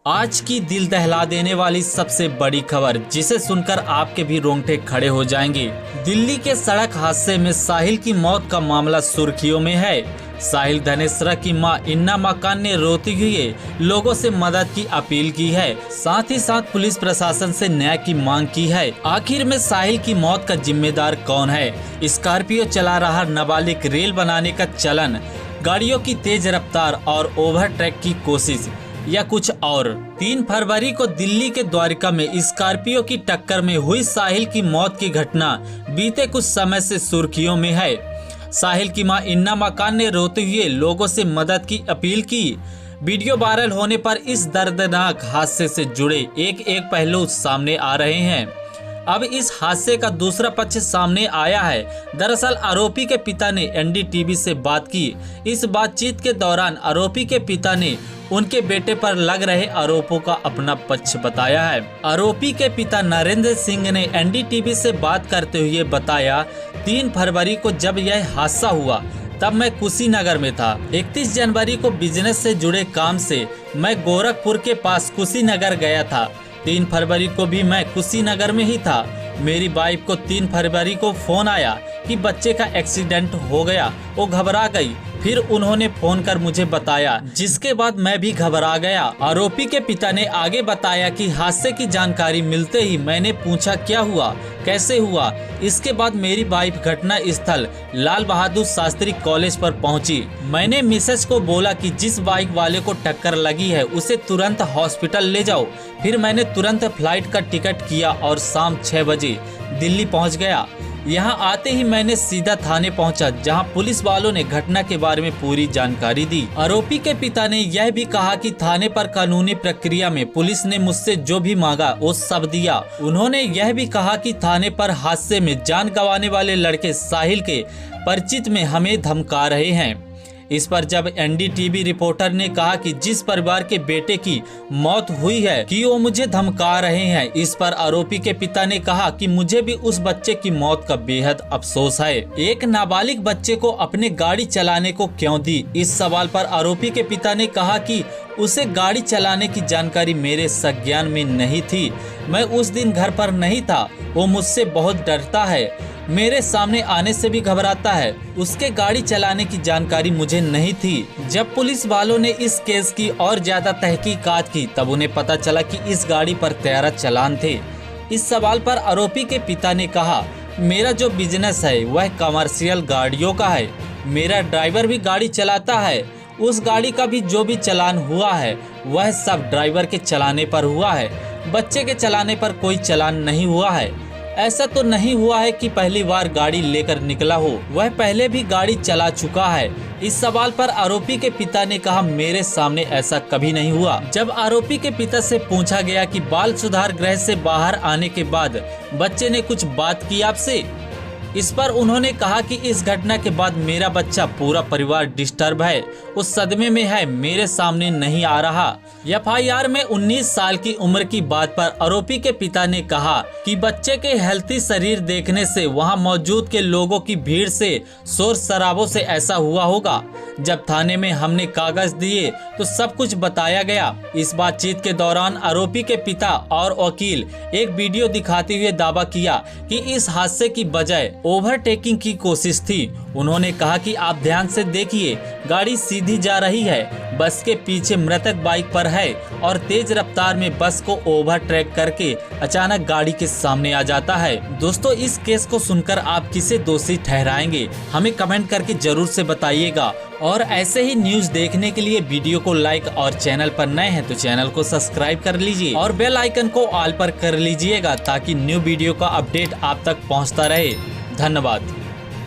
आज की दिल दहला देने वाली सबसे बड़ी खबर, जिसे सुनकर आपके भी रोंगटे खड़े हो जाएंगे। दिल्ली के सड़क हादसे में साहिल की मौत का मामला सुर्खियों में है। साहिल धनेश्रा की मां इन्ना मकान ने रोते हुए लोगों से मदद की अपील की है। साथ ही साथ पुलिस प्रशासन से न्याय की मांग की है। आखिर में साहिल की मौत का जिम्मेदार कौन है? स्कॉर्पियो चला रहा नाबालिग, रेल बनाने का चलन, गाड़ियों की तेज रफ्तार और ओवरटेक की कोशिश, या कुछ और? 3 फरवरी को दिल्ली के द्वारका में स्कॉर्पियो की टक्कर में हुई साहिल की मौत की घटना बीते कुछ समय से सुर्खियों में है। साहिल की मां इन्ना मकान ने रोते हुए लोगों से मदद की अपील की। वीडियो वायरल होने पर इस दर्दनाक हादसे से जुड़े एक पहलू सामने आ रहे हैं। अब इस हादसे का दूसरा पक्ष सामने आया है। दरअसल आरोपी के पिता ने एनडीटीवी से बात की। इस बातचीत के दौरान आरोपी के पिता ने उनके बेटे पर लग रहे आरोपों का अपना पक्ष बताया है। आरोपी के पिता नरेंद्र सिंह ने एनडीटीवी से बात करते हुए बताया, 3 फरवरी को जब यह हादसा हुआ तब मैं कुशीनगर में था। 31 जनवरी को बिजनेस से जुड़े काम से मैं गोरखपुर के पास कुशीनगर गया था। 3 फरवरी को भी मैं कुशीनगर में ही था। मेरी वाइफ को 3 फरवरी को फोन आया कि बच्चे का एक्सीडेंट हो गया। वो घबरा गई। फिर उन्होंने फोन कर मुझे बताया, जिसके बाद मैं भी घबरा गया। आरोपी के पिता ने आगे बताया कि हादसे की जानकारी मिलते ही मैंने पूछा क्या हुआ, कैसे हुआ। इसके बाद मेरी वाइफ घटना स्थल लाल बहादुर शास्त्री कॉलेज पर पहुंची। मैंने मिसेज को बोला कि जिस बाइक वाले को टक्कर लगी है उसे तुरंत हॉस्पिटल ले जाओ। फिर मैंने तुरंत फ्लाइट का टिकट किया और शाम 6 बजे दिल्ली पहुंच गया। यहाँ आते ही मैंने सीधा थाने पहुंचा, जहां पुलिस वालों ने घटना के बारे में पूरी जानकारी दी। आरोपी के पिता ने यह भी कहा कि थाने पर कानूनी प्रक्रिया में पुलिस ने मुझसे जो भी मांगा वो सब दिया। उन्होंने यह भी कहा कि थाने पर हादसे में जान गंवाने वाले लड़के साहिल के परिचित में हमें धमका रहे हैं। इस पर जब एनडीटीवी रिपोर्टर ने कहा कि जिस परिवार के बेटे की मौत हुई है कि वो मुझे धमका रहे हैं, इस पर आरोपी के पिता ने कहा कि मुझे भी उस बच्चे की मौत का बेहद अफसोस है। एक नाबालिग बच्चे को अपने गाड़ी चलाने को क्यों दी? इस सवाल पर आरोपी के पिता ने कहा कि उसे गाड़ी चलाने की जानकारी मेरे संज्ञान में नहीं थी। मैं उस दिन घर पर नहीं था। वो मुझसे बहुत डरता है, मेरे सामने आने से भी घबराता है। उसके गाड़ी चलाने की जानकारी मुझे नहीं थी। जब पुलिस वालों ने इस केस की और ज्यादा तहकीकात की तब उन्हें पता चला कि इस गाड़ी पर 13 चालान थे। इस सवाल पर आरोपी के पिता ने कहा, मेरा जो बिजनेस है वह कमर्शियल गाड़ियों का है। मेरा ड्राइवर भी गाड़ी चलाता है। उस गाड़ी का भी जो भी चालान हुआ है वह सब ड्राइवर के चलाने पर हुआ है। बच्चे के चलाने पर कोई चालान नहीं हुआ है। ऐसा तो नहीं हुआ है कि पहली बार गाड़ी लेकर निकला हो, वह पहले भी गाड़ी चला चुका है। इस सवाल पर आरोपी के पिता ने कहा, मेरे सामने ऐसा कभी नहीं हुआ। जब आरोपी के पिता से पूछा गया कि बाल सुधार गृह से बाहर आने के बाद बच्चे ने कुछ बात की आपसे, इस पर उन्होंने कहा कि इस घटना के बाद मेरा बच्चा, पूरा परिवार डिस्टर्ब है, उस सदमे में है, मेरे सामने नहीं आ रहा। एफआईआर में 19 साल की उम्र की बात पर आरोपी के पिता ने कहा कि बच्चे के हेल्थी शरीर देखने से वहां मौजूद के लोगों की भीड़ से, शोर शराबों से ऐसा हुआ होगा। जब थाने में हमने कागज दिए तो सब कुछ बताया गया। इस बातचीत के दौरान आरोपी के पिता और वकील एक वीडियो दिखाते हुए दावा किया कि इस हादसे की बजाय ओवरटेकिंग की कोशिश थी। उन्होंने कहा कि आप ध्यान से देखिए, गाड़ी सीधी जा रही है, बस के पीछे मृतक बाइक पर है और तेज रफ्तार में बस को ओवरटेक करके अचानक गाड़ी के सामने आ जाता है। दोस्तों, इस केस को सुनकर आप किसे दोषी ठहराएंगे? हमें कमेंट करके जरूर से बताइएगा। और ऐसे ही न्यूज देखने के लिए वीडियो को लाइक और चैनल पर नए हैं तो चैनल को सब्सक्राइब कर लीजिए और बेल आइकन को ऑल पर कर लीजिएगा, ताकि न्यू वीडियो का अपडेट आप तक पहुंचता रहे। धन्यवाद।